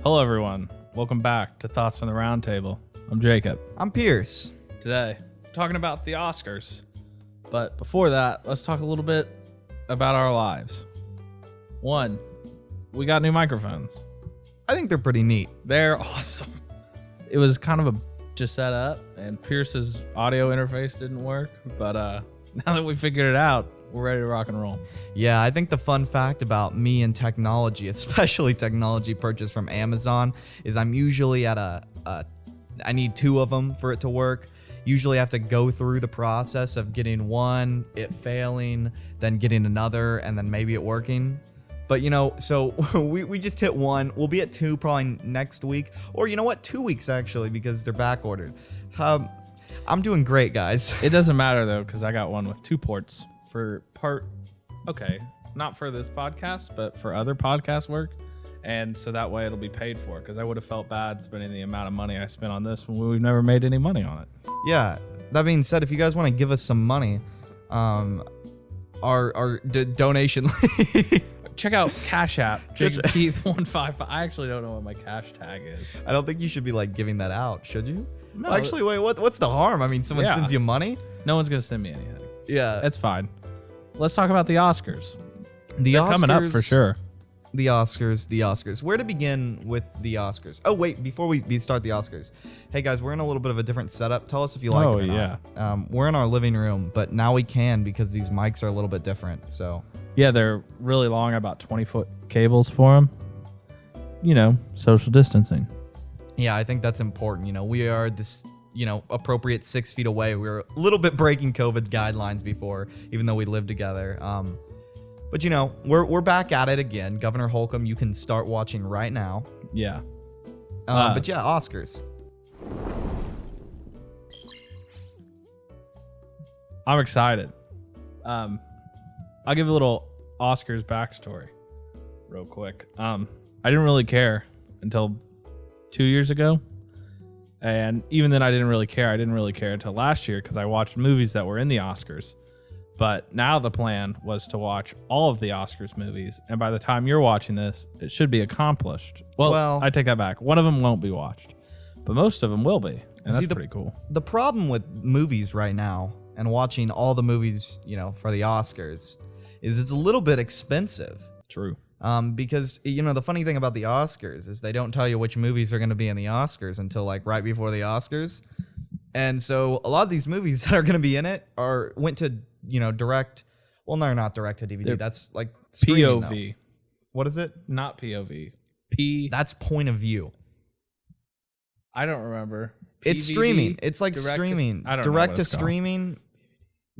Hello, everyone. Welcome back to Thoughts from the Round Table. I'm Jacob. I'm Pierce. Today, we're talking about the Oscars. But before that, let's talk a little bit about our lives. One, we got new microphones. I think they're pretty neat. They're awesome. It was kind of a just set up, and Pierce's audio interface didn't work. But now that we figured it out, we're ready to rock and roll. Yeah, I think the fun fact about me and technology, especially technology purchased from Amazon, is I'm usually at I need two of them for it to work. Usually I have to go through the process of getting one, it failing, then getting another, and then maybe it working. But, so we just hit one. We'll be at two probably next week. Or, 2 weeks, actually, because they're back ordered. I'm doing great, guys. It doesn't matter, though, because I got one with two ports not for this podcast, but for other podcast work. And so that way it'll be paid for, because I would have felt bad spending the amount of money I spent on this when we've never made any money on it. Yeah. That being said, if you guys want to give us some money, our donation check out Cash App, JakeKeith155. I actually don't know what my cash tag is. I don't think you should be giving that out, should you? No. Well, actually, wait, what's the harm? I mean, someone sends you money? No one's gonna send me anything. Yeah. It's fine. Let's talk about the Oscars. They're coming up for sure. The Oscars. Where to begin with the Oscars? Oh, wait, before we start the Oscars. Hey, guys, we're in a little bit of a different setup. Tell us if you like it or not. We're in our living room, but now we can because these mics are a little bit different, so. Yeah, they're really long, about 20-foot cables for them. Social distancing. Yeah, I think that's important. We are this, appropriate 6 feet away. We were a little bit breaking COVID guidelines before, even though we lived together. But we're back at it again. Governor Holcomb, you can start watching right now. Yeah. But yeah, Oscars. I'm excited. I'll give a little Oscars backstory real quick. I didn't really care until 2 years ago. And even then I didn't really care. I didn't really care until last year because I watched movies that were in the Oscars. But now the plan was to watch all of the Oscars movies. And by the time you're watching this, it should be accomplished. Well, I take that back. One of them won't be watched, but most of them will be. And that's pretty cool. The problem with movies right now and watching all the movies, for the Oscars is it's a little bit expensive. True. Because, the funny thing about the Oscars is they don't tell you which movies are going to be in the Oscars until right before the Oscars. And so a lot of these movies that are going to be in it went to, direct. Well, no, not direct to DVD. That's like streaming, POV. though. What is it? Not POV. That's point of view. I don't remember. It's streaming. It's like direct streaming. I don't know direct what to it's called. Streaming.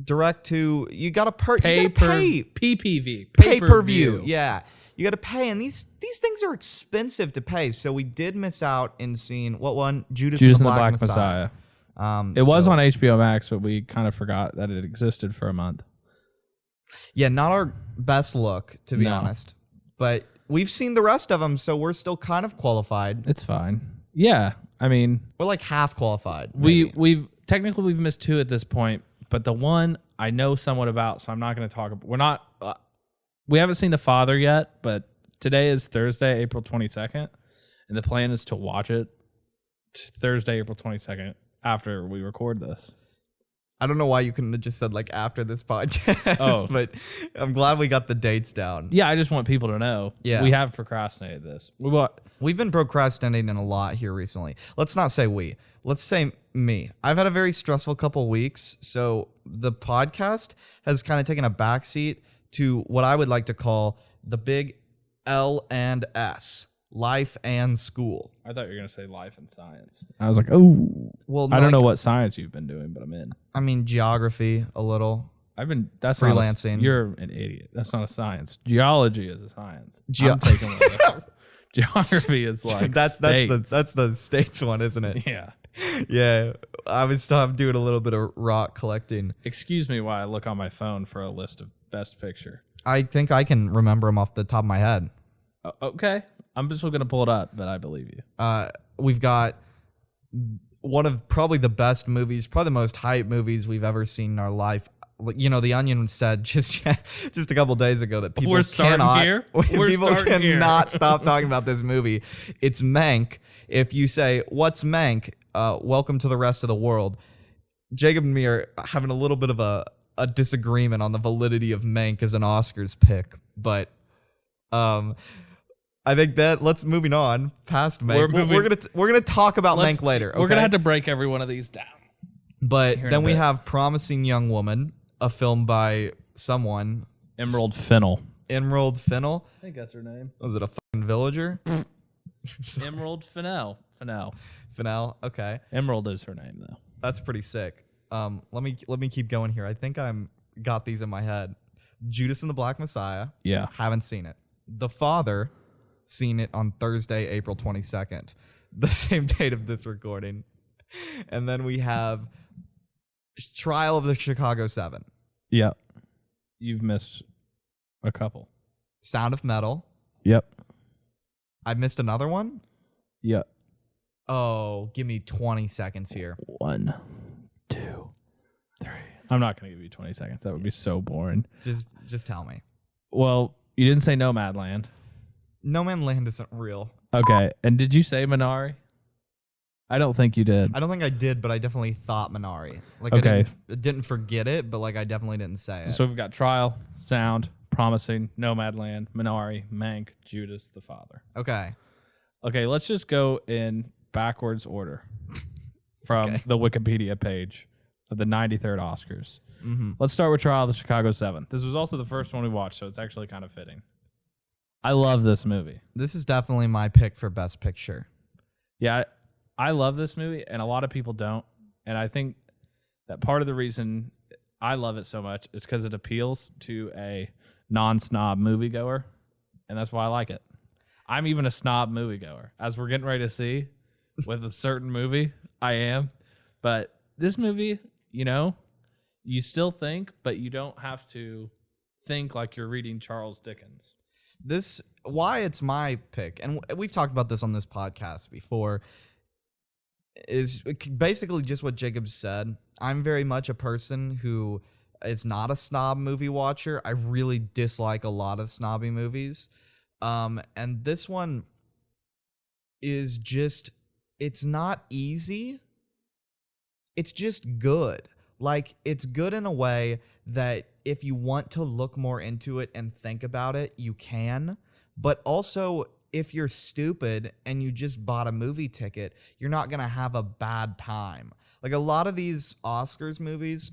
Direct to you got to pay. PPV. Pay-per-view. Yeah. You got to pay, and these things are expensive to pay. So we did miss out in seeing what one? Judas and the Black Messiah. It was on HBO Max, but we kind of forgot that it existed for a month. Yeah, not our best look, to be honest. But we've seen the rest of them, so we're still kind of qualified. It's fine. Yeah, I mean, we're like half qualified. We've missed two at this point, but the one I know somewhat about, so I'm not going to talk about. We haven't seen The Father yet, but today is Thursday, April 22nd, and the plan is to watch it Thursday, April 22nd. After we record this. I don't know why you couldn't have just said after this podcast, but I'm glad we got the dates down. Yeah, I just want people to know. Yeah. We have procrastinated this. We've been procrastinating a lot here recently. Let's not say we. Let's say me. I've had a very stressful couple of weeks, so the podcast has kind of taken a backseat to what I would like to call the big L&S. Life and school. I thought you were going to say life and science. I was like, oh. Well, I don't know what science you've been doing, but I'm in. I mean, geography a little. That's freelancing. You're an idiot. That's not a science. Geology is a science. I'm taking one. Geography is like that's the states one, isn't it? Yeah. Yeah. I would still have doing a little bit of rock collecting. Excuse me while I look on my phone for a list of best picture. I think I can remember them off the top of my head. Okay. I'm just going to pull it up, but I believe you. We've got one of probably the best movies, probably the most hype movies we've ever seen in our life. The Onion said just a couple days ago that people We're starting cannot here. We're people starting here. cannot stop talking about this movie. It's Mank. If you say what's Mank, welcome to the rest of the world. Jacob and me are having a little bit of a disagreement on the validity of Mank as an Oscars pick, but I think that moving on past Mank. We're gonna talk about Mank later. Okay? We're gonna have to break every one of these down. But then we have Promising Young Woman, a film by someone. Emerald Fennell. Emerald Fennell? I think that's her name. Was it a fucking villager? Emerald Fennell. Fennell, okay. Emerald is her name, though. That's pretty sick. Let me keep going here. I think got these in my head. Judas and the Black Messiah. Yeah. Haven't seen it. The Father, seen it on Thursday, April 22nd. The same date of this recording. And then we have Trial of the Chicago 7. Yeah. You've missed a couple. Sound of Metal. Yep. I missed another one? Yep. Oh, give me 20 seconds here. 1, 2, 3. I'm not going to give you 20 seconds. That would be so boring. Just tell me. Well, you didn't say Nomadland. No Man Land isn't real. Okay. And did you say Minari? I don't think you did. I don't think I did, but I definitely thought Minari. Like, okay. I didn't forget it, but like I definitely didn't say it. So we've got Trial, Sound, Promising, Nomadland, Minari, Mank, Judas, The Father. Okay. Okay, let's just go in backwards order from the Wikipedia page of the 93rd Oscars. Mm-hmm. Let's start with Trial of the Chicago 7. This was also the first one we watched, so it's actually kind of fitting. I love this movie. This is definitely my pick for Best Picture. Yeah, I love this movie, and a lot of people don't. And I think that part of the reason I love it so much is because it appeals to a non-snob moviegoer, and that's why I like it. I'm even a snob moviegoer. As we're getting ready to see with a certain movie, I am. But this movie, you still think, but you don't have to think like you're reading Charles Dickens. Why it's my pick, and we've talked about this on this podcast before, is basically just what Jacob said. I'm very much a person who is not a snob movie watcher. I really dislike a lot of snobby movies. And this one is just, it's not easy. It's just good. Like, it's good in a way that if you want to look more into it and think about it, you can. But also, if you're stupid and you just bought a movie ticket, you're not going to have a bad time. Like, a lot of these Oscars movies,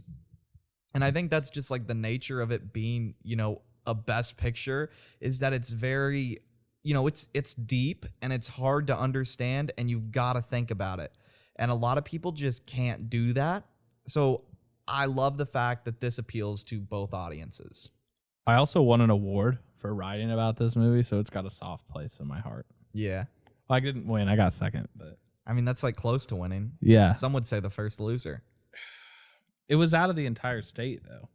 and I think that's just like the nature of it being, a Best Picture, is that it's very, it's deep and it's hard to understand and you've got to think about it. And a lot of people just can't do that. So I love the fact that this appeals to both audiences. I also won an award for writing about this movie, so it's got a soft place in my heart. Yeah. Well, I didn't win. I got second, but I mean, that's like close to winning. Yeah. Some would say the first loser. It was out of the entire state, though.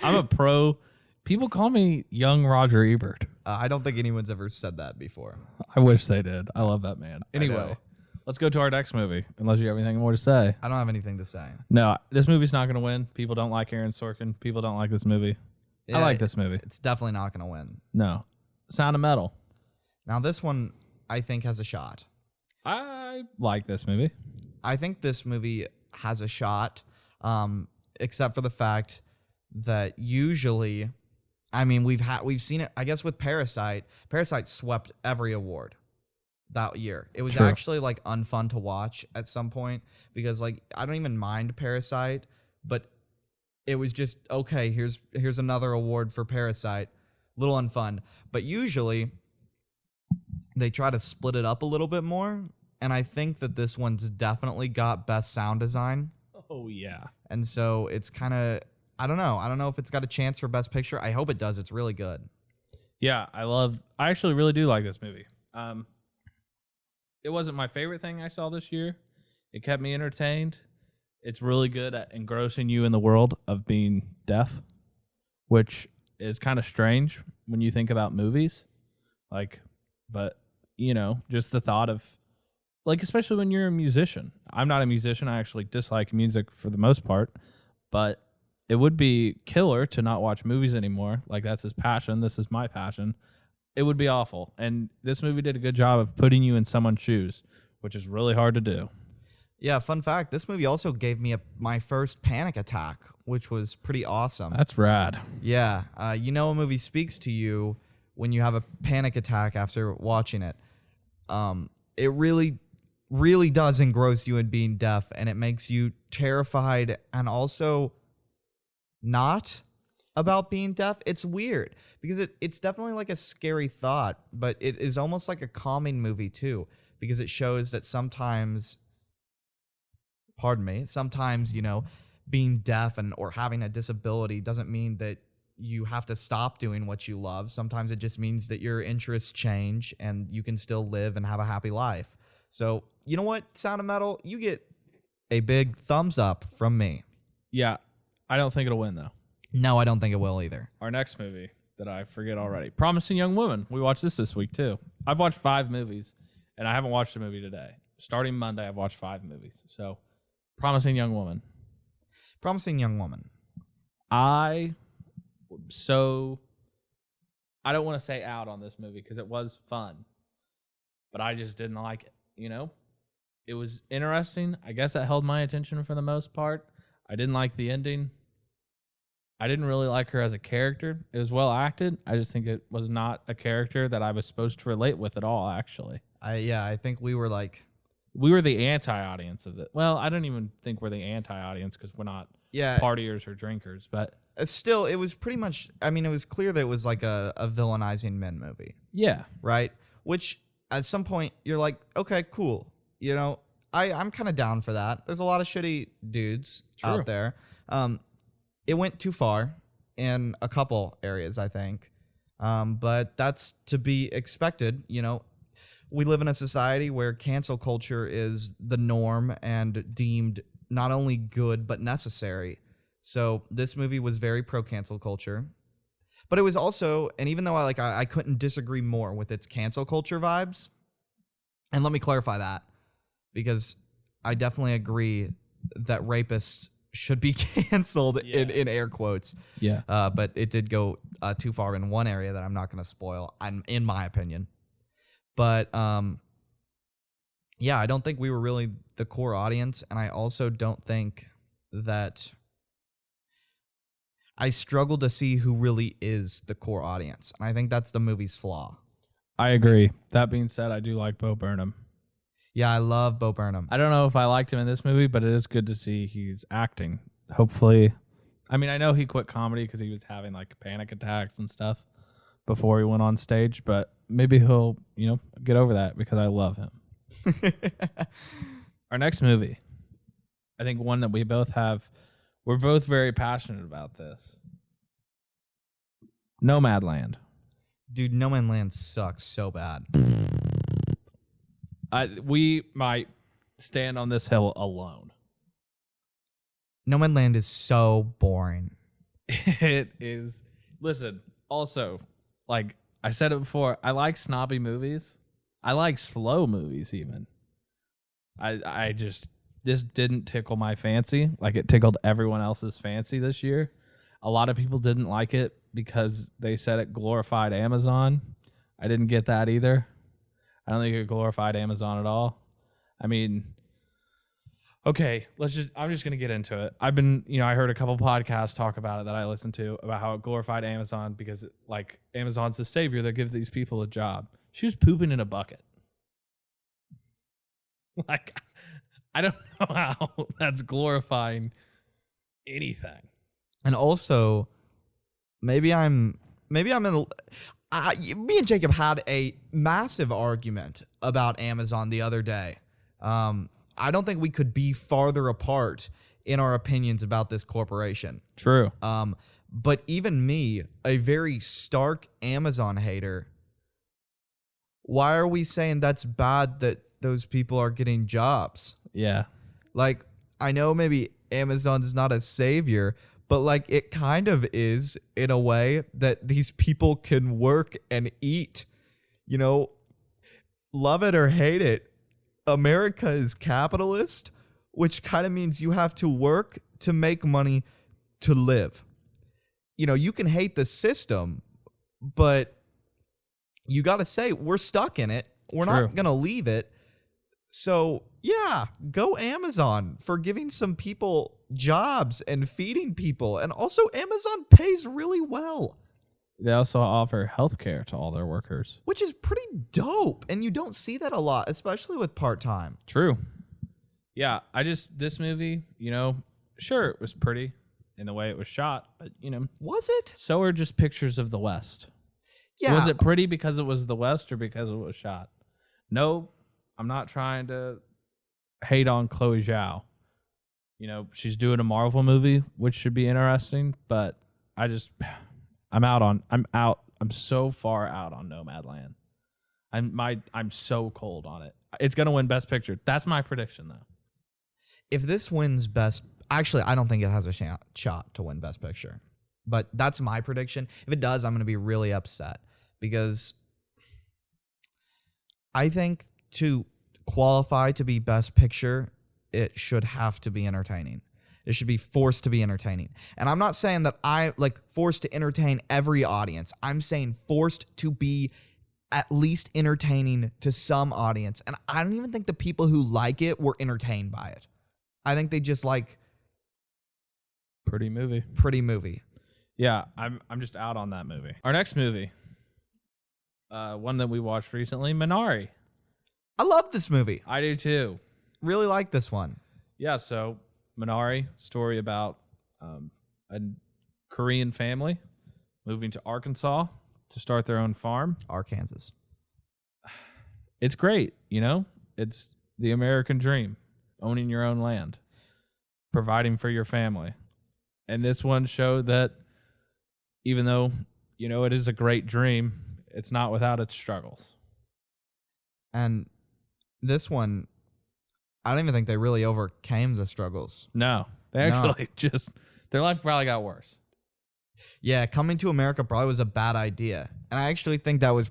I'm a pro. People call me young Roger Ebert. I don't think anyone's ever said that before. I wish they did. I love that man. Anyway, let's go to our next movie, unless you have anything more to say. I don't have anything to say. No, this movie's not going to win. People don't like Aaron Sorkin. People don't like this movie. Yeah, I like this movie. It's definitely not going to win. No. Sound of Metal. Now, this one, I think, has a shot. I like this movie. I think this movie has a shot, except for the fact that usually, I mean, we've seen it, I guess, with Parasite. Parasite swept every award that year. It was actually like unfun to watch at some point because like I don't even mind Parasite, but it was just okay, here's another award for Parasite. Little unfun. But usually they try to split it up a little bit more, and I think that this one's definitely got best sound design. Oh yeah. And so it's kind of, I don't know if it's got a chance for Best Picture. I hope it does. It's really good. Yeah, I actually really do like this movie. It wasn't my favorite thing I saw this year. It kept me entertained. It's really good at engrossing you in the world of being deaf, which is kind of strange when you think about movies. But just the thought of, especially when you're a musician. I'm not a musician. I actually dislike music for the most part. But it would be killer to not watch movies anymore. Like, that's his passion. This is my passion. It would be awful. And this movie did a good job of putting you in someone's shoes, which is really hard to do. Yeah, fun fact, this movie also gave me my first panic attack, which was pretty awesome. That's rad. Yeah, a movie speaks to you when you have a panic attack after watching it. It really, really does engross you in being deaf, and it makes you terrified and also not about being deaf. It's weird because it's definitely like a scary thought, but it is almost like a calming movie too, because it shows that sometimes, being deaf or having a disability doesn't mean that you have to stop doing what you love. Sometimes it just means that your interests change and you can still live and have a happy life. So, you know what, Sound of Metal? You get a big thumbs up from me. Yeah, I don't think it'll win, though. No, I don't think it will either. Our next movie that I forget already, Promising Young Woman. We watched this week, too. I've watched 5 movies, and I haven't watched a movie today. Starting Monday, I've watched 5 movies. So, Promising Young Woman. Promising Young Woman. I don't want to say out on this movie because it was fun, but I just didn't like it. It was interesting. I guess it held my attention for the most part. I didn't like the ending. I didn't really like her as a character. It was well acted. I just think it was not a character that I was supposed to relate with at all, actually. I think we were the anti-audience of it. Well, I don't even think we're the anti-audience because we're not partiers or drinkers, but still, it was pretty much, it was clear that it was like a villainizing men movie. Yeah. Right? Which, at some point, you're like, okay, cool. I'm kind of down for that. There's a lot of shitty dudes out there. It went too far in a couple areas, I think. But that's to be expected. We live in a society where cancel culture is the norm and deemed not only good, but necessary. So this movie was very pro cancel culture, but it was also, and even though I couldn't disagree more with its cancel culture vibes, and let me clarify that, because I definitely agree that rapists should be canceled in air quotes. Yeah. But it did go too far in one area that I'm not going to spoil, in my opinion. But I don't think we were really the core audience, and I also don't think that I struggle to see who really is the core audience. And I think that's the movie's flaw. I agree. That being said, I do like Bo Burnham. Yeah, I love Bo Burnham. I don't know if I liked him in this movie, but it is good to see he's acting. Hopefully. I know he quit comedy because he was having panic attacks and stuff before he went on stage, but maybe he'll, get over that because I love him. Our next movie, I think one that we're both very passionate about this. Nomadland. Dude, Nomadland sucks so bad. We might stand on this hill alone. Nomadland is so boring. It is. Listen, also, I said it before, I like snobby movies. I like slow movies even. This didn't tickle my fancy like it tickled everyone else's fancy this year. A lot of people didn't like it because they said it glorified Amazon. I didn't get that either. I don't think it glorified Amazon at all. Okay, I'm just going to get into it. I heard a couple podcasts talk about it that I listened to about how it glorified Amazon because Amazon's the savior that gives these people a job. She was pooping in a bucket. I don't know how that's glorifying anything. And also, me and Jacob had a massive argument about Amazon the other day. I don't think we could be farther apart in our opinions about this corporation. True. But even me, a very stark Amazon hater, why are we saying that's bad that those people are getting jobs? Yeah. I know maybe Amazon's not a savior, but it kind of is in a way that these people can work and eat. Love it or hate it, America is capitalist, which kind of means you have to work to make money to live. You know, you can hate the system, but you got to say, we're stuck in it. We're True. not going to leave it. So, yeah, go Amazon for giving some people jobs and feeding people. And also, Amazon pays really well, They also offer healthcare to all their workers. which is pretty dope. And you don't see that a lot, especially with part-time. True. Yeah, this movie, sure, it was pretty in the way it was shot, but, Was it? so are just pictures of the West. Yeah. Was it pretty because it was the West or because it was shot? No, I'm not trying to hate on Chloe Zhao. She's doing a Marvel movie, which should be interesting, but I'm so far out on Nomadland. I'm so cold on it. It's gonna win Best Picture. That's my prediction, though. If this wins Best... Actually, I don't think it has a shot to win Best Picture. But that's my prediction. If it does, I'm going to be really upset. Because I think to qualify to be Best Picture, it should have to be entertaining. It should be forced to be entertaining. And I'm not saying that forced to entertain every audience. I'm saying forced to be at least entertaining to some audience. And I don't even think the people who like it were entertained by it. I think they just like Pretty movie. Yeah, I'm just out on that movie. Our next movie, one that we watched recently, Minari. I love this movie. I do too. Really like this one. Yeah, so Minari, story about a Korean family moving to Arkansas to start their own farm. Arkansas. It's great, It's the American dream, owning your own land, providing for your family. And this one showed that even though, it is a great dream, it's not without its struggles. And this one, I don't even think they really overcame the struggles. No, they actually their life probably got worse. Yeah, coming to America probably was a bad idea. And I actually think that was,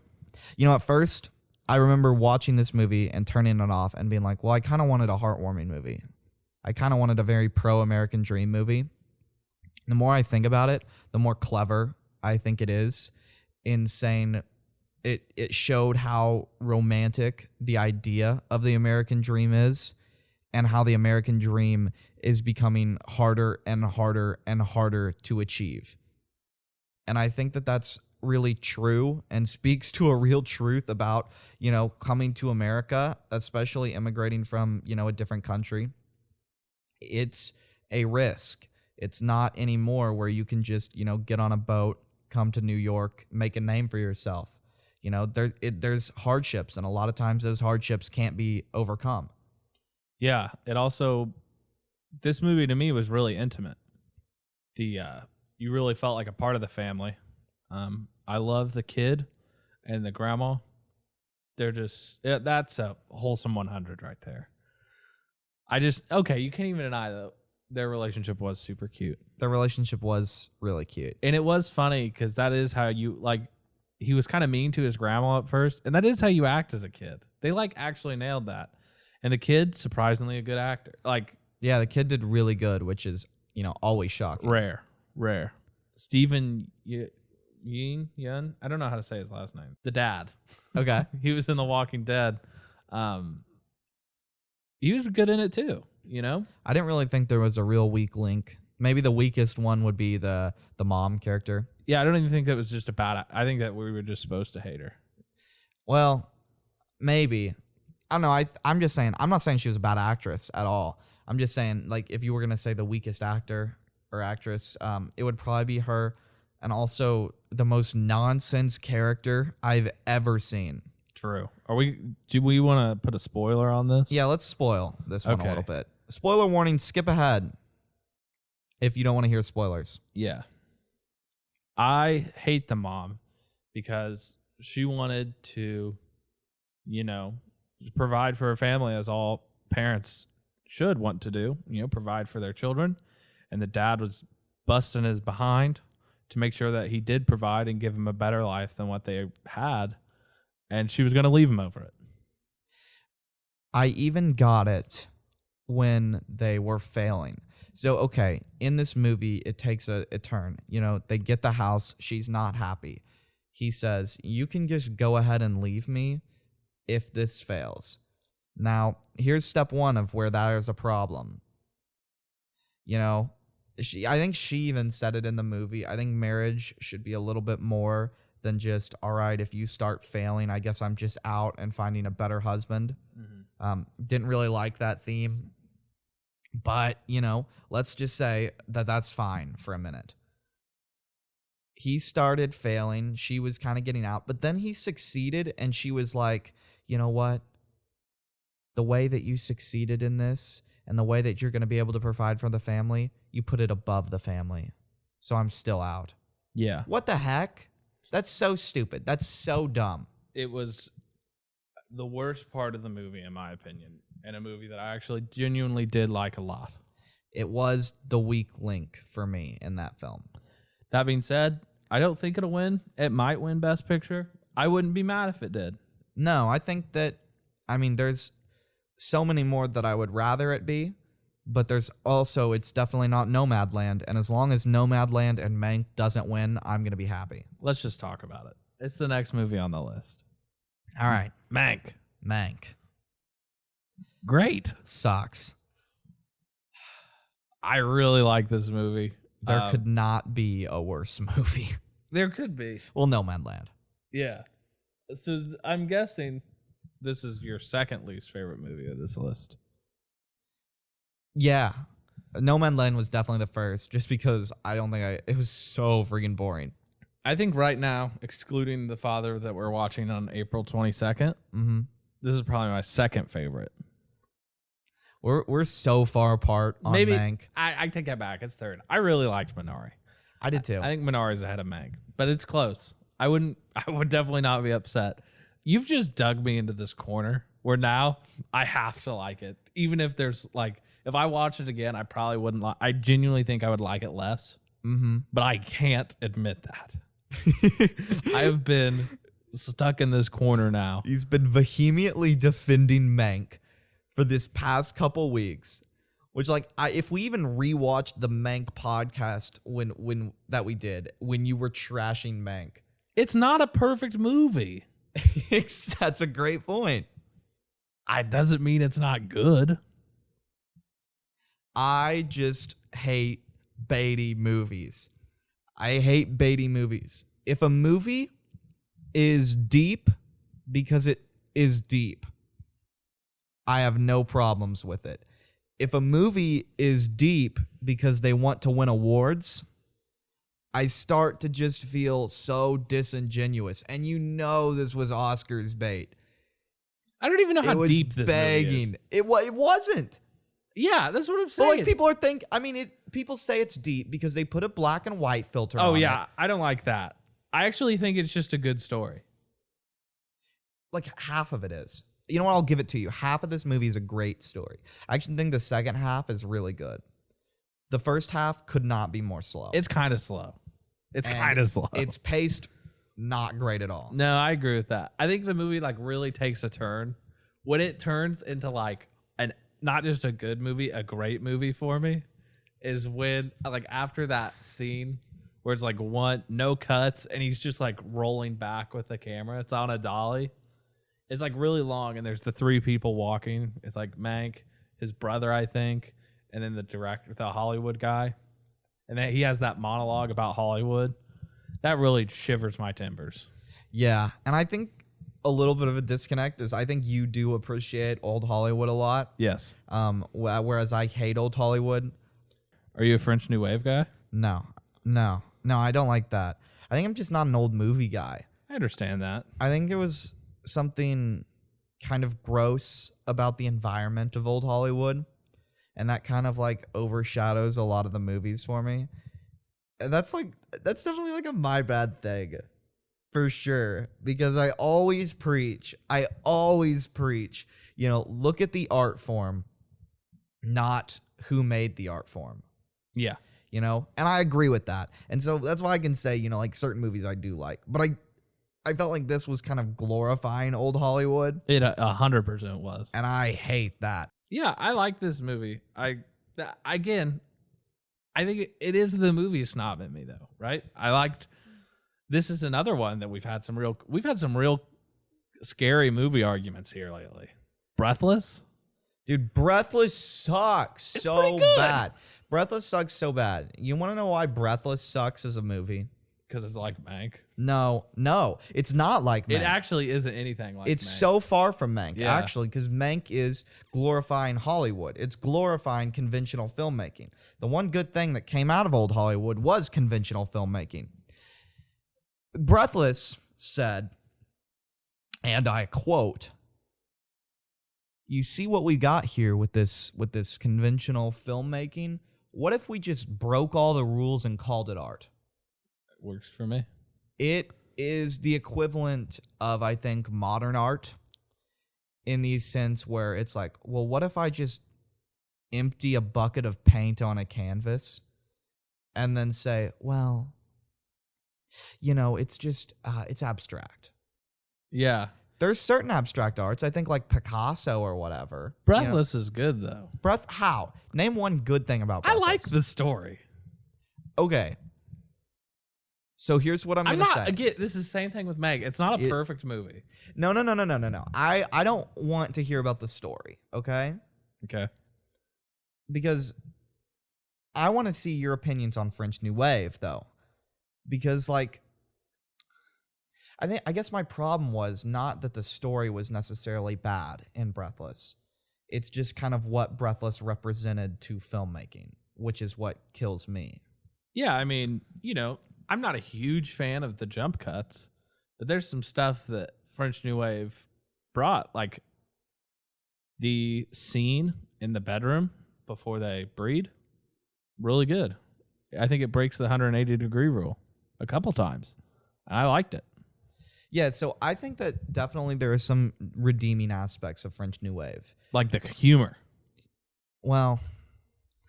at first, I remember watching this movie and turning it off and being like, well, I kind of wanted a heartwarming movie. I kind of wanted a very pro-American dream movie. The more I think about it, the more clever I think it is in saying it showed how romantic the idea of the American dream is and how the American dream is becoming harder and harder and harder to achieve. And I think that that's really true and speaks to a real truth about, coming to America, especially immigrating from, a different country. It's a risk. It's not anymore where you can just, get on a boat, come to New York, make a name for yourself. There's hardships, and a lot of times those hardships can't be overcome. Yeah, this movie to me was really intimate. You really felt like a part of the family. I love the kid and the grandma. That's a wholesome 100 right there. You can't even deny that their relationship was super cute. Their relationship was really cute. And it was funny because that is how he was kind of mean to his grandma at first, and that is how you act as a kid. They actually nailed that. And the kid, surprisingly a good actor. Yeah, the kid did really good, which is, always shocking. Rare. Stephen Yeun, I don't know how to say his last name. The dad. Okay. He was in The Walking Dead. He was good in it too, I didn't really think there was a real weak link. Maybe the weakest one would be the mom character. Yeah, I don't even think that was just a bad. I think that we were just supposed to hate her. Well, maybe. I don't know. I'm just saying. I'm not saying she was a bad actress at all. I'm just saying, if you were gonna say the weakest actor or actress, it would probably be her, and also the most nonsense character I've ever seen. True. Do we want to put a spoiler on this? Yeah, let's spoil this one a little bit. Spoiler warning, skip ahead if you don't want to hear spoilers. Yeah. I hate the mom because she wanted to, provide for her family as all parents should want to do, provide for their children. And the dad was busting his behind to make sure that he did provide and give him a better life than what they had. And she was going to leave him over it. I even got it when they were failing. So, okay, in this movie, it takes a turn. You know, they get the house. She's not happy. He says, you can just go ahead and leave me if this fails. Now, here's step one of where that is a problem. You know, I think she even said it in the movie. I think marriage should be a little bit more than just, all right, if you start failing, I guess I'm just out and finding a better husband. Didn't really like that theme. But, you know, let's just say that that's fine for a minute. He started failing. She was kind of getting out. But then he succeeded, and she was like, you know what? The way that you succeeded in this and the way that you're going to be able to provide for the family, you put it above the family. So I'm still out. Yeah. What the heck? That's so stupid. That's so dumb. It was the worst part of the movie, in my opinion, and a movie that I actually genuinely did like a lot. It was the weak link for me in that film. That being said, I don't think it'll win. It might win Best Picture. I wouldn't be mad if it did. No, I think that, I mean, there's so many more that I would rather it be, but there's also, it's definitely not Nomadland, and as long as Nomadland and Mank doesn't win, I'm going to be happy. Let's just talk about it. It's the next movie on the list. All right. Mank. Great. Sucks. I really like this movie. There could not be a worse movie. There could be. Well, Nomadland. Yeah. So I'm guessing this is your second least favorite movie of this list. Yeah. Nomadland was definitely the first, just because I don't think it was so freaking boring. I think right now, excluding The Father that we're watching on April 22nd, this is probably my second favorite. We're so far apart on Maybe Mank. I take that back. It's third. I really liked Minari. I did too. I think Minari's ahead of Mank, but it's close. I would definitely not be upset. You've just dug me into this corner where now I have to like it. Even if there's like, if I watch it again, I probably wouldn't like, I genuinely think I would like it less. But I can't admit that. I have been stuck in this corner now. He's been vehemently defending Mank for this past couple weeks, which, like, if we even rewatched the Mank podcast when that we did, when you were trashing Mank, It's not a perfect movie. That's a great point. It doesn't mean it's not good. I just hate Beatty movies. I hate Beatty movies. If a movie is deep because it is deep, I have no problems with it. If a movie is deep because they want to win awards, I start to just feel so disingenuous. And you know this was Oscars bait. I don't even know how deep this movie is. It wasn't. Yeah, that's what I'm saying. But like people say it's deep because they put a black and white filter on it. Oh yeah, I don't like that. I actually think it's just a good story. Like half of it is. You know what? I'll give it to you. Half of this movie is a great story. I actually think the second half is really good. The first half could not be more slow. It's kind of slow. It's paced not great at all. No, I agree with that. I think the movie like really takes a turn when it turns into like not just a good movie, a great movie for me is when like after that scene where it's like no cuts and he's just like rolling back with the camera. It's on a dolly. It's like really long and there's the three people walking. It's like Mank, his brother, I think, and then the director, the Hollywood guy. And then he has that monologue about Hollywood. That really shivers my timbers. Yeah, and I think a little bit of a disconnect is I think you do appreciate old Hollywood a lot. Yes. Whereas I hate old Hollywood. Are you a French New Wave guy? No, I don't like that. I think I'm just not an old movie guy. I understand that. I think it was something kind of gross about the environment of old Hollywood, and that kind of like overshadows a lot of the movies for me. And that's definitely like a my bad thing for sure, because I always preach, look at the art form, not who made the art form. Yeah. And I agree with that. And so that's why I can say, like certain movies I do like, but I felt like this was kind of glorifying old Hollywood. It 100% was. And I hate that. Yeah, I like this movie. Again, I think it is the movie snob in me though, right? I liked. This is another one that we've had some real scary movie arguments here lately. Breathless. Dude, Breathless sucks It's so pretty good. bad. Breathless sucks so bad. You want to know why Breathless sucks as a movie? Because it's like Mank. No, it's not like Mank. It actually isn't anything like It's Mank. so far from Mank, Yeah. actually, because Mank is glorifying Hollywood. It's glorifying conventional filmmaking. The one good thing that came out of old Hollywood was conventional filmmaking. Breathless said, and I quote, "You see what we got here with this conventional filmmaking? What if we just broke all the rules and called it art?" Works for me. It is the equivalent of, I think, modern art in the sense where it's like, well, what if I just empty a bucket of paint on a canvas and then say, well, it's just, it's abstract. Yeah. There's certain abstract arts, I think like Picasso or whatever. Breathless is good though. How? Name one good thing about Breathless. I like the story. Okay. So here's what I'm going to say. Again, this is the same thing with Meg. It's not a perfect movie. No. I don't want to hear about the story, okay? Okay. Because I want to see your opinions on French New Wave, though. Because, like, I guess my problem was not that the story was necessarily bad in Breathless. It's just kind of what Breathless represented to filmmaking, which is what kills me. Yeah, I mean, I'm not a huge fan of the jump cuts, but there's some stuff that French New Wave brought, like the scene in the bedroom before they breed. Really good. I think it breaks the 180-degree rule a couple times. And I liked it. Yeah, so I think that definitely there are some redeeming aspects of French New Wave. Like the humor. Well,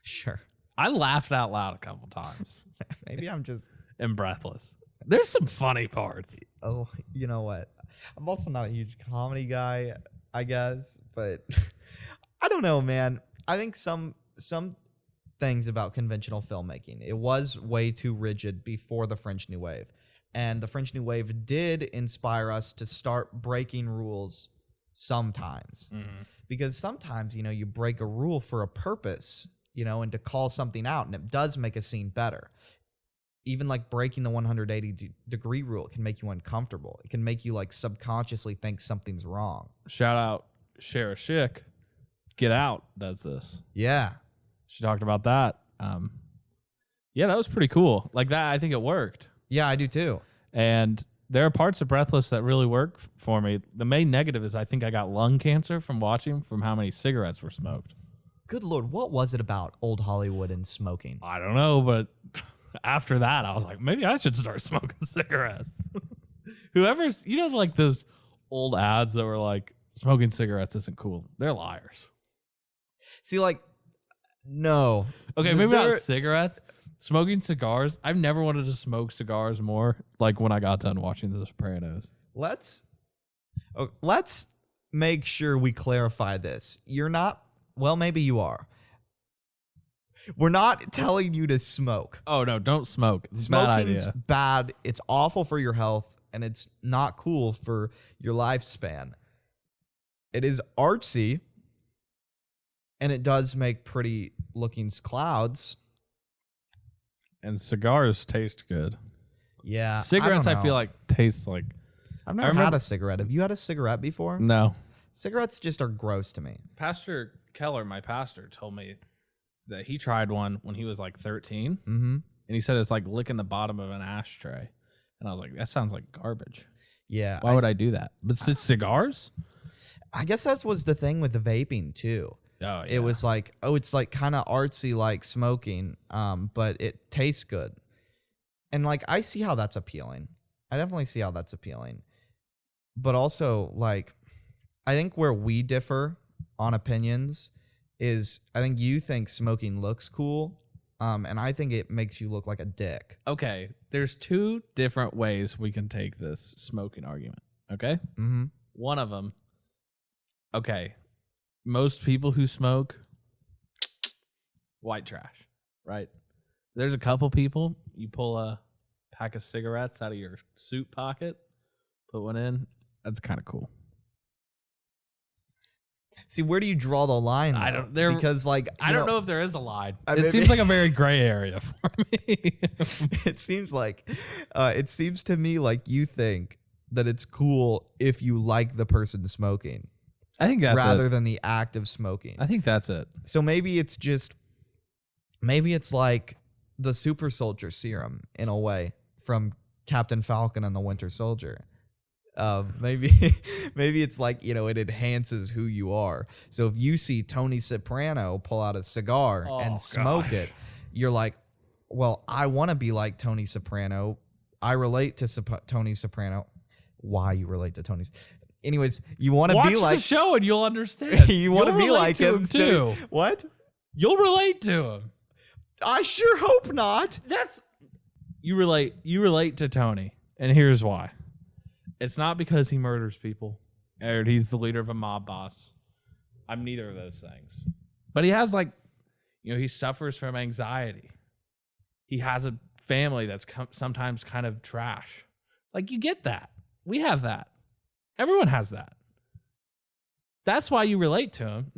sure. I laughed out loud a couple times. Maybe I'm just... And Breathless. There's some funny parts. Oh, you know what? I'm also not a huge comedy guy, I guess, but I don't know, man. I think some things about conventional filmmaking, it was way too rigid before the French New Wave. And the French New Wave did inspire us to start breaking rules sometimes. Mm-hmm. Because sometimes, you break a rule for a purpose, and to call something out, and it does make a scene better. Even like breaking the 180-degree rule can make you uncomfortable. It can make you like subconsciously think something's wrong. Shout out Shara Schick. Get Out does this. Yeah. She talked about that. Yeah, that was pretty cool. Like that, I think it worked. Yeah, I do too. And there are parts of Breathless that really work for me. The main negative is I think I got lung cancer from how many cigarettes were smoked. Good Lord, what was it about old Hollywood and smoking? I don't know, but after that, I was like, maybe I should start smoking cigarettes. Whoever's, like those old ads that were like, smoking cigarettes isn't cool. They're liars. See, like, no. Okay, maybe not cigarettes. Smoking cigars. I've never wanted to smoke cigars more, like when I got done watching The Sopranos. Let's make sure we clarify this. You're not, well, maybe you are. We're not telling you to smoke. Oh, no, don't smoke. It's Smoking's a bad idea. bad. It's awful for your health, and it's not cool for your lifespan. It is artsy, and it does make pretty looking clouds. And cigars taste good. Yeah. Cigarettes, I feel like, taste like... I've never had a cigarette. Have you had a cigarette before? No. Cigarettes just are gross to me. Pastor Keller, my pastor, told me that he tried one when he was like 13. Mm-hmm. And he said it's like licking the bottom of an ashtray. And I was like, that sounds like garbage. Yeah. Why would I do that? But cigars? I guess that was the thing with the vaping too. Oh, yeah. It was like, it's like kind of artsy like smoking, but it tastes good. And like, I see how that's appealing. I definitely see how that's appealing. But also, like, I think where we differ on opinions is I think you think smoking looks cool, and I think it makes you look like a dick. Okay, there's two different ways we can take this smoking argument, okay? Mm-hmm. One of them, okay, most people who smoke, white trash, right? There's a couple people, you pull a pack of cigarettes out of your suit pocket, put one in. That's kind of cool. See, where do you draw the line? I though? don't- there- because like I don't know if there is a line. I It mean- seems like a very gray area for me. it seems to me like you think that it's cool if you like the person smoking I think that's rather it. than the act of smoking. I think that's it. So maybe it's like the super soldier serum in a way from Captain Falcon and the Winter Soldier. Maybe it's like, it enhances who you are. So if you see Tony Soprano pull out a cigar and smoke it, you're like, well, I want to be like Tony Soprano. I relate to Tony Soprano. Why you relate to Tony's? Anyways, you want to Watch be like the show and you'll understand. you want to You'll be relate like to him too. What? You'll relate to him. I sure hope not. That's you relate to Tony, and here's why. It's not because he murders people or he's the leader of a mob boss. I'm neither of those things. But he has he suffers from anxiety. He has a family that's sometimes kind of trash. Like, you get that. We have that. Everyone has that. That's why you relate to him.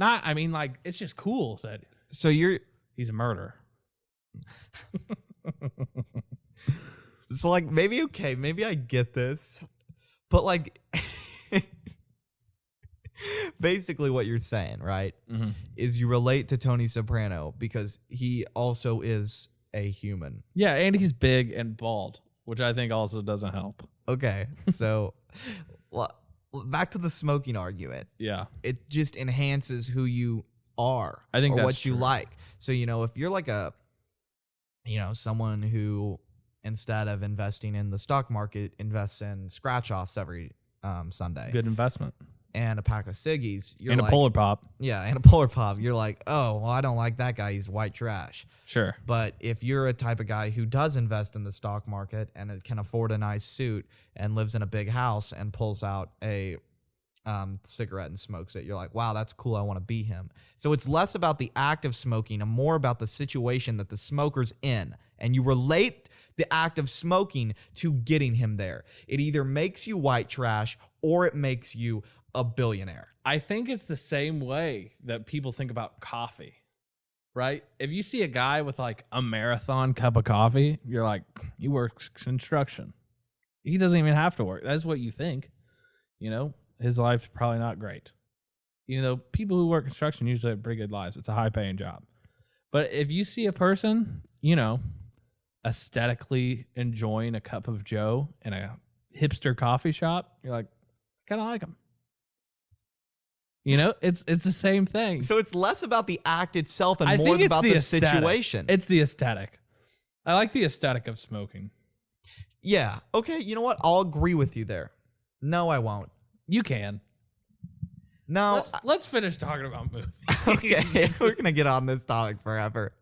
It's just cool that So he's a murderer. so like maybe I get this. But like basically what you're saying, right? Mm-hmm. Is you relate to Tony Soprano because he also is a human. Yeah, and he's big and bald, which I think also doesn't help. Okay. So back to the smoking argument. Yeah. It just enhances who you are. I think or that's what you true. like. So, if you're like someone who instead of investing in the stock market invests in scratch offs every Sunday Good investment. and a pack of ciggies, you're And like, a Polar Pop. yeah, and a Polar Pop, you're like, oh, well, I don't like that guy. He's white trash. Sure. But if you're a type of guy who does invest in the stock market and it can afford a nice suit and lives in a big house and pulls out a cigarette and smokes it, you're like, wow, that's cool. I want to be him. So it's less about the act of smoking and more about the situation that the smoker's in. And you relate the act of smoking to getting him there. It either makes you white trash or it makes you a billionaire. I think it's the same way that people think about coffee, right? If you see a guy with like a marathon cup of coffee, you're like, he works construction. He doesn't even have to work. That's what you think. His life's probably not great. People who work construction usually have pretty good lives. It's a high paying job. But if you see a person, aesthetically enjoying a cup of Joe in a hipster coffee shop, you're like, I kind of like him. It's the same thing. So it's less about the act itself and I more think it's about the the aesthetic. situation. It's the aesthetic. I like the aesthetic of smoking. Yeah. Okay. You know what? I'll agree with you there. No, I won't. You can. No. Let's finish talking about movies. Okay. We're going to get on this topic forever.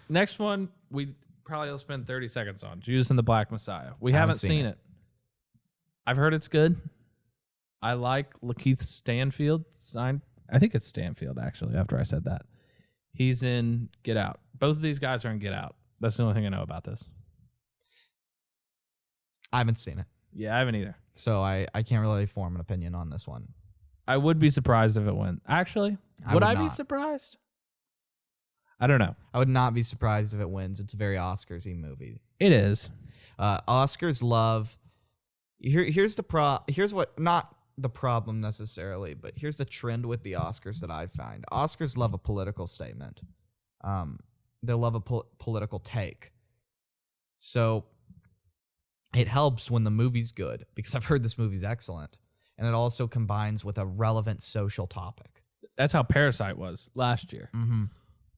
Next one, we probably will spend 30 seconds on Judas and the Black Messiah. We I haven't seen it. I've heard it's good. I like Lakeith Stanfield. I think it's Stanfield, actually, after I said that. He's in Get Out. Both of these guys are in Get Out. That's the only thing I know about this. I haven't seen it. Yeah, I haven't either. So I can't really form an opinion on this one. I would be surprised if it went. Actually, I would would I be not. surprised? I don't know. I would not be surprised if it wins. It's a very Oscars-y movie. It is. Oscars love... Here's what... Not the problem necessarily, but here's the trend with the Oscars that I find. Oscars love a political statement. They love a political take. So it helps when the movie's good, because I've heard this movie's excellent, and it also combines with a relevant social topic. That's how Parasite was last year. Mm-hmm.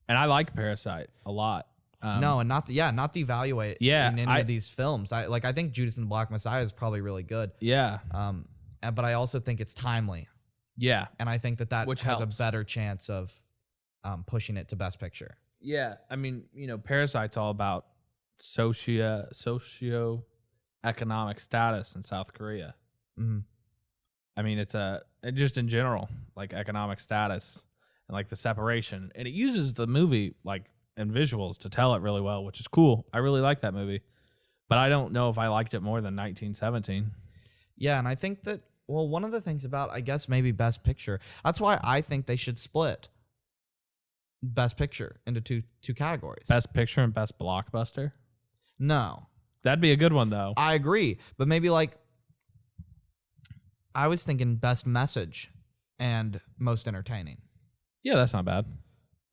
And I like Parasite a lot. No, and not devaluate Yeah, in any of these films. I think Judas and the Black Messiah is probably really good. Yeah. But I also think it's timely, Yeah. and I think that Which has helps. a better chance of pushing it to Best Picture. Yeah. I mean, Parasite's all about socio-economic status in South Korea. Mm-hmm. I mean, it's just in general, like economic status and like the separation. And it uses the movie like and visuals to tell it really well, which is cool. I really like that movie. But I don't know if I liked it more than 1917. Yeah, and I think that, well, one of the things about, I guess, maybe Best Picture, that's why I think they should split Best Picture into two categories. Best Picture and Best Blockbuster? No. That'd be a good one, though. I agree. But maybe like, I was thinking Best Message and Most Entertaining. Yeah, that's not bad.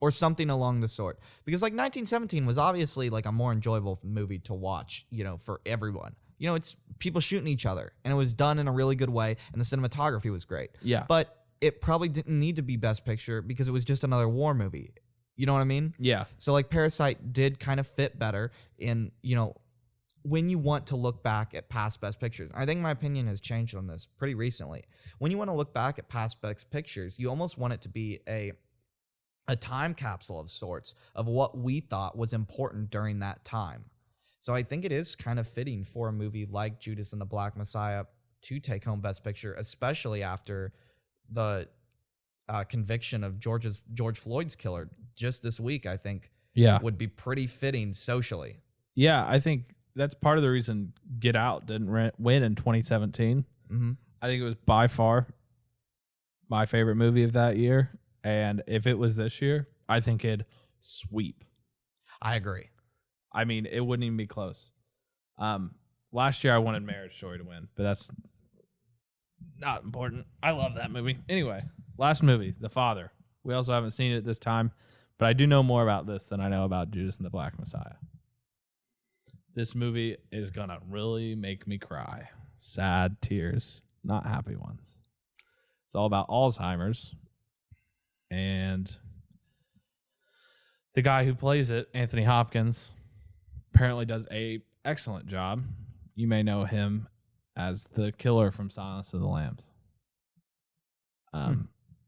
Or something along the sort. Because like 1917 was obviously like a more enjoyable movie to watch, you know, for everyone. You know, it's people shooting each other, and it was done in a really good way, and the cinematography was great. Yeah. But it probably didn't need to be Best Picture because it was just another war movie. You know what I mean? Yeah. So like Parasite did kind of fit better in, you know, when you want to look back at past Best Pictures. I think my opinion has changed on this pretty recently. When you want to look back at past Best Pictures, you almost want it to be a time capsule of sorts of what we thought was important during that time. So I think it is kind of fitting for a movie like Judas and the Black Messiah to take home Best Picture, especially after the conviction of George Floyd's killer just this week. I think would be pretty fitting socially. Yeah, I think that's part of the reason Get Out didn't win in 2017. Mm-hmm. I think it was by far my favorite movie of that year. And if it was this year, I think it'd sweep. I agree. I mean, it wouldn't even be close. Last year I wanted Marriage Story to win, but that's not important. I love that movie. Anyway, last movie, The Father. We also haven't seen it this time, but I do know more about this than I know about Judas and the Black Messiah. This movie is going to really make me cry. Sad tears, not happy ones. It's all about Alzheimer's. And the guy who plays it, Anthony Hopkins, apparently does a excellent job. You may know him as the killer from Silence of the Lambs.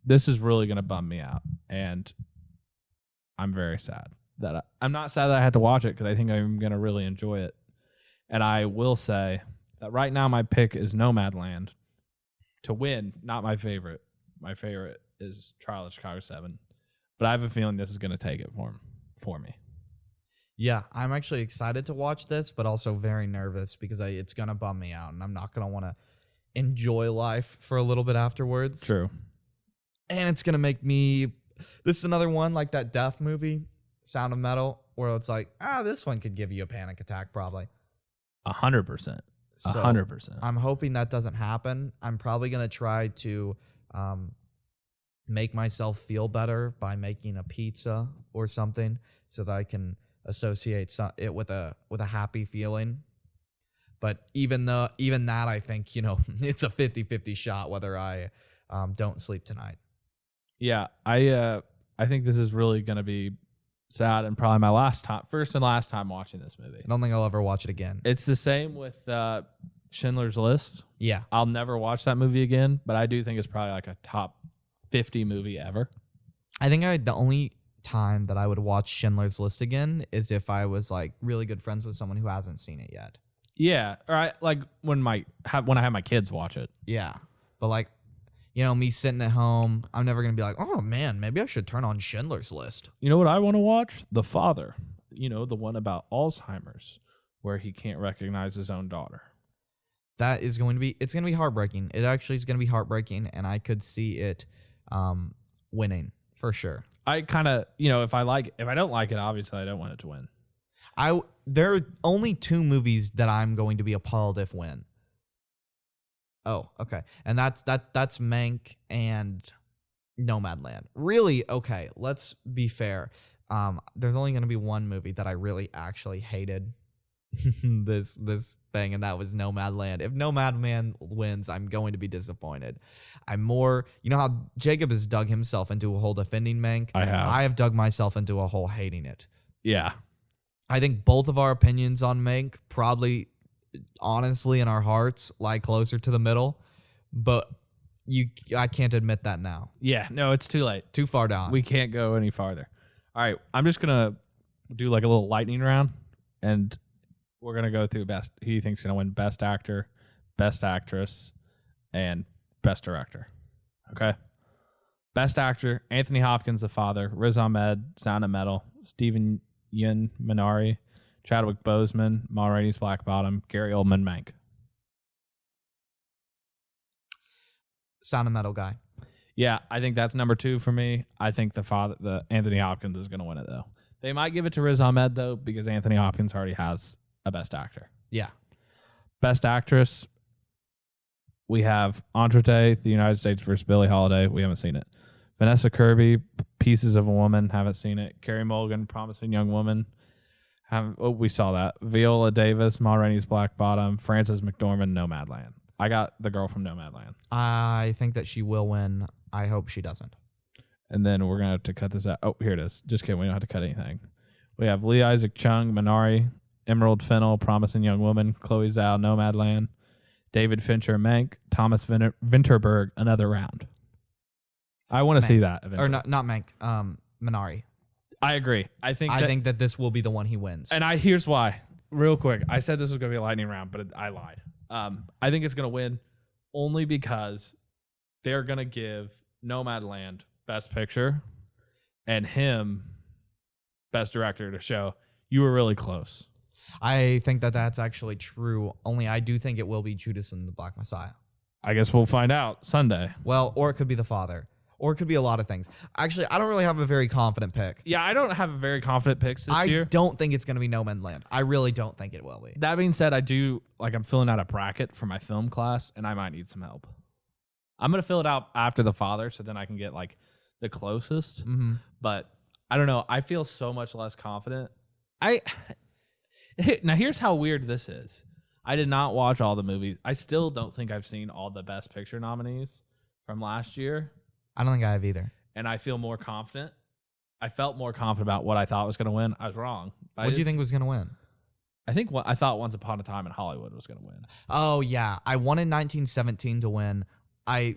This is really going to bum me out, and I'm very sad that I'm not sad that I had to watch it because I think I'm going to really enjoy it. And I will say that right now my pick is Nomadland to win, not my favorite. My favorite is Trial of Chicago 7, but I have a feeling this is going to take it for me. Yeah, I'm actually excited to watch this, but also very nervous because it's going to bum me out, and I'm not going to want to enjoy life for a little bit afterwards. True. And it's going to make me... This is another one like that Death movie, Sound of Metal, where it's like, this one could give you a panic attack probably. 100%. So 100%. I'm hoping that doesn't happen. I'm probably going to try to make myself feel better by making a pizza or something so that I can associate it with a happy feeling. But even that, I think, you know, it's a 50-50 shot whether I don't sleep tonight. Yeah, I think this is really going to be sad and probably my first and last time watching this movie. I don't think I'll ever watch it again. It's the same with Schindler's List. Yeah. I'll never watch that movie again, but I do think it's probably like a top 50 movie ever. I think the only time that I would watch Schindler's List again is if I was like really good friends with someone who hasn't seen it yet. Yeah, or like when I have my kids watch it. Yeah, but like, you know, me sitting at home, I'm never gonna be like, oh man, maybe I should turn on Schindler's List. You know what I want to watch? The Father. You know, the one about Alzheimer's, where he can't recognize his own daughter. That is going to be, it's going to be heartbreaking. It actually is going to be heartbreaking, and I could see it winning for sure. I kind of, you know, if I don't like it, obviously I don't want it to win. There are only two movies that I'm going to be appalled if win. Oh, okay. And that's Mank and Nomadland. Really, okay, let's be fair. There's only going to be one movie that I really actually hated this thing, and that was Nomadland. If Nomadland wins, I'm going to be disappointed. You know how Jacob has dug himself into a hole defending Mank? I have dug myself into a hole hating it. Yeah. I think both of our opinions on Mank probably, honestly, in our hearts, lie closer to the middle, but I can't admit that now. Yeah, no, it's too late. Too far down. We can't go any farther. All right, I'm just going to do like a little lightning round, and we're going to go through who you think's going to win Best Actor, Best Actress, and Best Director. Okay. Best Actor, Anthony Hopkins, the father, Riz Ahmed, Sound of Metal, Stephen Yeun, Minari, Chadwick Boseman, Ma Rainey's Black Bottom, Gary Oldman, Mank. Sound of Metal guy. Yeah, I think that's number 2 for me. I think the Anthony Hopkins is going to win it, though. They might give it to Riz Ahmed, though, because Anthony Hopkins already has a Best Actor. Yeah. Best Actress, we have Entrée, The United States vs. Billie Holiday. We haven't seen it. Vanessa Kirby, Pieces of a Woman. Haven't seen it. Carey Mulligan, Promising Young Woman. We saw that. Viola Davis, Ma Rainey's Black Bottom. Frances McDormand, Nomadland. I got the girl from Nomadland. I think that she will win. I hope she doesn't. And then we're going to have to cut this out. Oh, here it is. Just kidding. We don't have to cut anything. We have Lee Isaac Chung, Minari, Emerald Fennell, Promising Young Woman, Chloe Zhao, Nomadland, David Fincher, Mank, Thomas Vinterberg, Another Round. I want to see that eventually. Or not Mank, Minari. I agree. I think that this will be the one he wins. And here's why. Real quick. I said this was going to be a lightning round, but I lied. I think it's going to win only because they're going to give Nomadland Best Picture and him Best Director to show you were really close. I think that that's actually true. Only I do think it will be Judas and the Black Messiah. I guess we'll find out Sunday. Well, or it could be The Father. Or it could be a lot of things. Actually, I don't really have a very confident pick. Yeah, I don't have a very confident picks this year. I don't think it's going to be No Man's Land. I really don't think it will be. That being said, I'm filling out a bracket for my film class, and I might need some help. I'm going to fill it out after The Father, so then I can get the closest. Mm-hmm. But I don't know. I feel so much less confident. Now, here's how weird this is. I did not watch all the movies. I still don't think I've seen all the Best Picture nominees from last year. I don't think I have either. And I feel more confident. I felt more confident about what I thought was going to win. I was wrong. What do you think was going to win? I thought Once Upon a Time in Hollywood was going to win. Oh, yeah. I wanted 1917 to win. I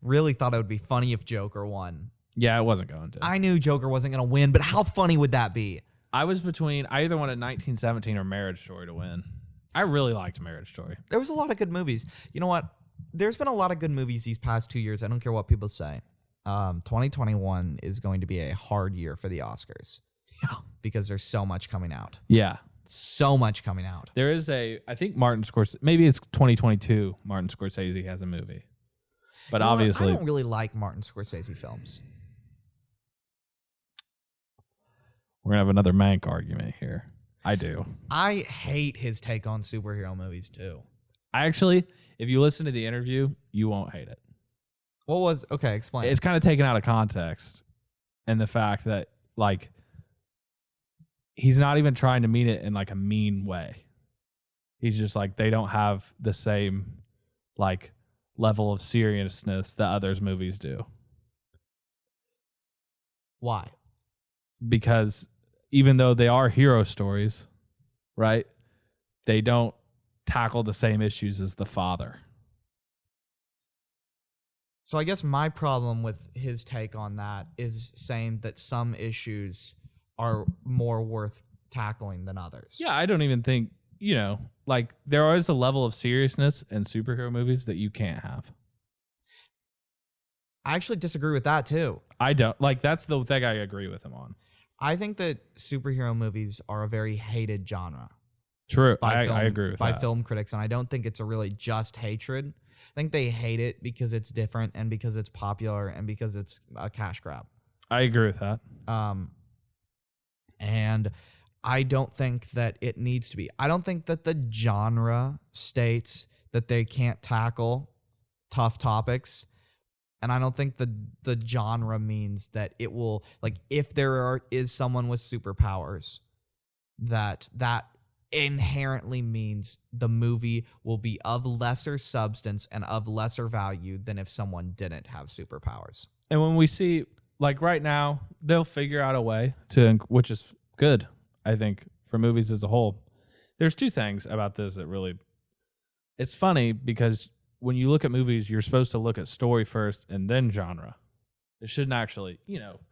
really thought it would be funny if Joker won. Yeah, it wasn't going to. I knew Joker wasn't going to win, but how funny would that be? I was between, I either wanted 1917 or Marriage Story to win. I really liked Marriage Story. There was a lot of good movies. You know what? There's been a lot of good movies these past 2 years. I don't care what people say. 2021 is going to be a hard year for the Oscars. Yeah. Because there's so much coming out. Yeah. So much coming out. There is I think Martin Scorsese, maybe it's 2022, Martin Scorsese has a movie. But obviously. I don't really like Martin Scorsese films. We're going to have another Mank argument here. I do. I hate his take on superhero movies, too. If you listen to the interview, you won't hate it. Okay, explain. It's kind of taken out of context. And the fact that, he's not even trying to mean it in, a mean way. He's just they don't have the same, level of seriousness that others' movies do. Why? Because even though they are hero stories, right, they don't tackle the same issues as The Father. So I guess my problem with his take on that is saying that some issues are more worth tackling than others. Yeah, I don't even think, there is a level of seriousness in superhero movies that you can't have. I actually disagree with that too. I don't. That's the thing I agree with him on. I think that superhero movies are a very hated genre. True. I agree with that. By film critics, and I don't think it's a really just hatred. I think they hate it because it's different and because it's popular and because it's a cash grab. I agree with that. And I don't think that it needs to be. I don't think that the genre states that they can't tackle tough topics. And I don't think the genre means that it will, if there is someone with superpowers, that inherently means the movie will be of lesser substance and of lesser value than if someone didn't have superpowers. And when we see, right now, they'll figure out a way which is good, I think, for movies as a whole. There's two things about this that really, it's funny because when you look at movies, you're supposed to look at story first and then genre. It shouldn't actually,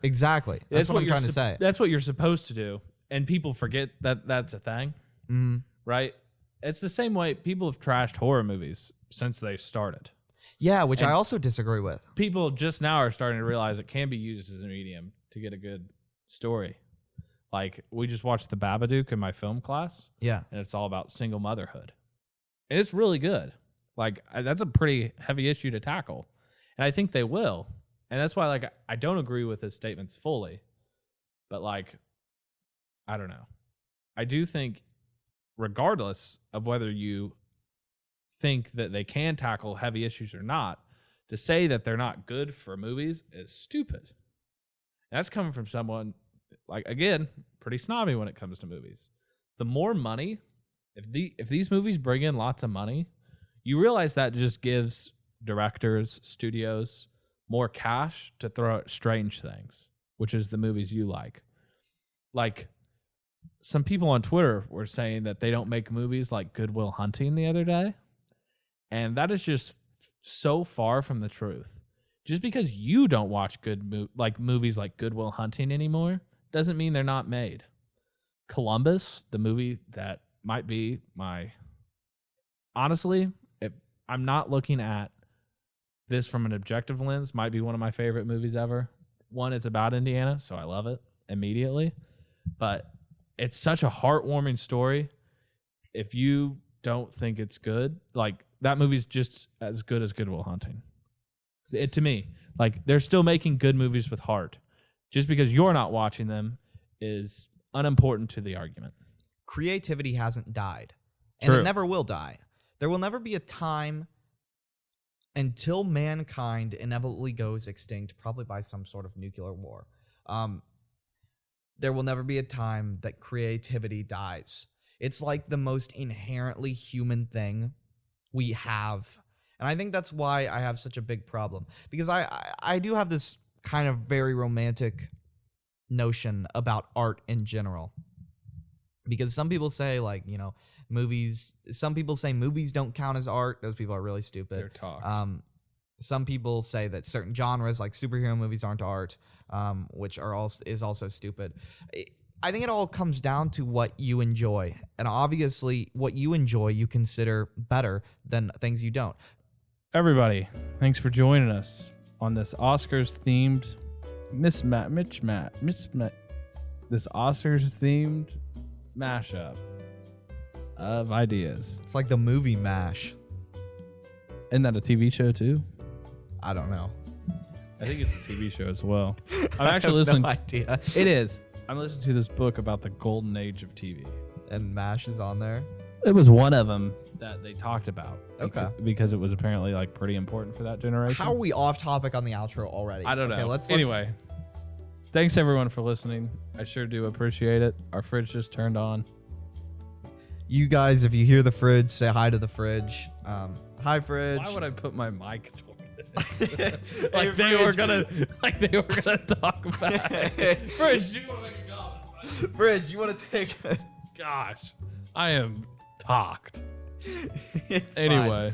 Exactly. That's what I'm trying to say. That's what you're supposed to do. And people forget that that's a thing. Mm-hmm. Right? It's the same way people have trashed horror movies since they started. Yeah, which And I also disagree with. people just now are starting to realize it can be used as a medium to get a good story. Like, we just watched The Babadook in my film class, Yeah. and it's all about single motherhood. And it's really good. Like, that's a pretty heavy issue to tackle. And I think they will. And that's why, like, I don't agree with his statements fully. But, like, I don't know. I do think, regardless of whether you think that they can tackle heavy issues or not, to say that they're not good for movies is stupid. And that's coming from someone, like, again, pretty snobby when it comes to movies. The more money, if these movies bring in lots of money, you realize that just gives directors, studios more cash to throw at strange things, which is the movies you like. Like, some people on Twitter were saying that they don't make movies like Good Will Hunting the other day. And that is just so far from the truth. Just because you don't watch movies like Good Will Hunting anymore doesn't mean they're not made. Columbus, the movie that might be honestly, if I'm not looking at this from an objective lens, might be one of my favorite movies ever. One, it's about Indiana, so I love it immediately. But it's such a heartwarming story. If you don't think it's good, like, that movie's just as good as Good Will Hunting. To me, like, they're still making good movies with heart. Just because you're not watching them is unimportant to the argument. Creativity hasn't died, and True. it never will die. There will never be a time until mankind inevitably goes extinct, probably by some sort of nuclear war. There will never be a time that creativity dies. It's like the most inherently human thing we have. And I think that's why I have such a big problem. Because I do have this kind of very romantic notion about art in general. Because some people say, like, you know, some people say movies don't count as art. Those people are really stupid. They're talk. Some people say that certain genres, like superhero movies, aren't art, which is also stupid. I think it all comes down to what you enjoy. And obviously, what you enjoy, you consider better than things you don't. Everybody, thanks for joining us on this Oscars-themed this Oscars-themed mashup of ideas. It's like the movie MASH. Isn't that a TV show too? I don't know. I think it's a TV show as well. I'm I actually have listening. no idea. It is. I'm listening to this book about the golden age of TV. And MASH is on there. It was one of them that they talked about. Okay. Because it was apparently, like, pretty important for that generation. How are we off topic on the outro already? I don't know. Okay, let's Anyway, thanks everyone for listening. I sure do appreciate it. Our fridge just turned on. You guys, if you hear the fridge, say hi to the fridge. Hi, fridge. Why would I put my mic toward Hey, like they were Fridge. gonna talk about it. Fridge, do you want to make a comment? Fridge, you want to take a... Gosh, I am talked. It's Anyway,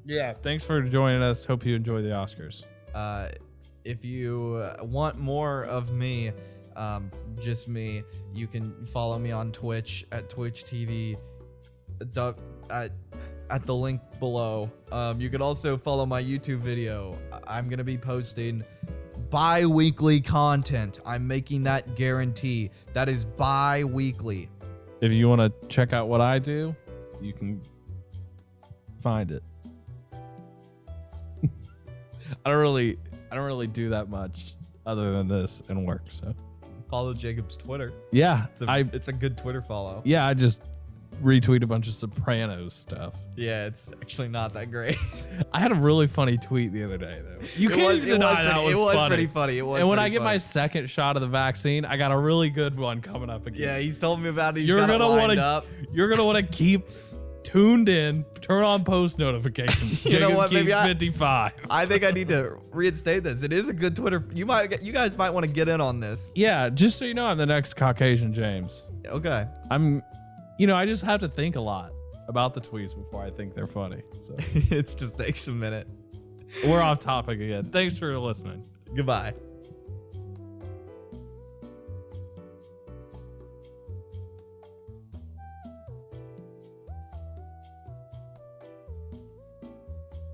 yeah, thanks for joining us. Hope you enjoy the Oscars. fine. If you want more of me, just me, you can follow me on Twitch at Twitch TV. At the link below. You can also follow my YouTube video. I'm gonna be posting bi-weekly content. I'm making that guarantee. That is bi-weekly. If you want to check out what I do, you can find it. I don't really do that much other than this and work. So Follow Jacob's Twitter. yeah, It's a good Twitter follow. I just retweet a bunch of Sopranos stuff. Yeah, it's actually not that great. I had a really funny tweet the other day, though. You can't even deny that was It was funny. pretty funny. It was. And when I pretty get my funny. second shot of the vaccine, I got a really good one coming up again. Yeah, he's told me about it. He's you're got it gonna lined want up. to. You're gonna want to keep tuned in. Turn on post notifications. You know what, maybe 55. I think I need to reinstate this. It is a good Twitter. You guys might want to get in on this. Yeah, just so you know, I'm the next Caucasian James. Okay. I just have to think a lot about the tweets before I think they're funny. So It just takes a minute. we're off topic again. Thanks for listening. Goodbye.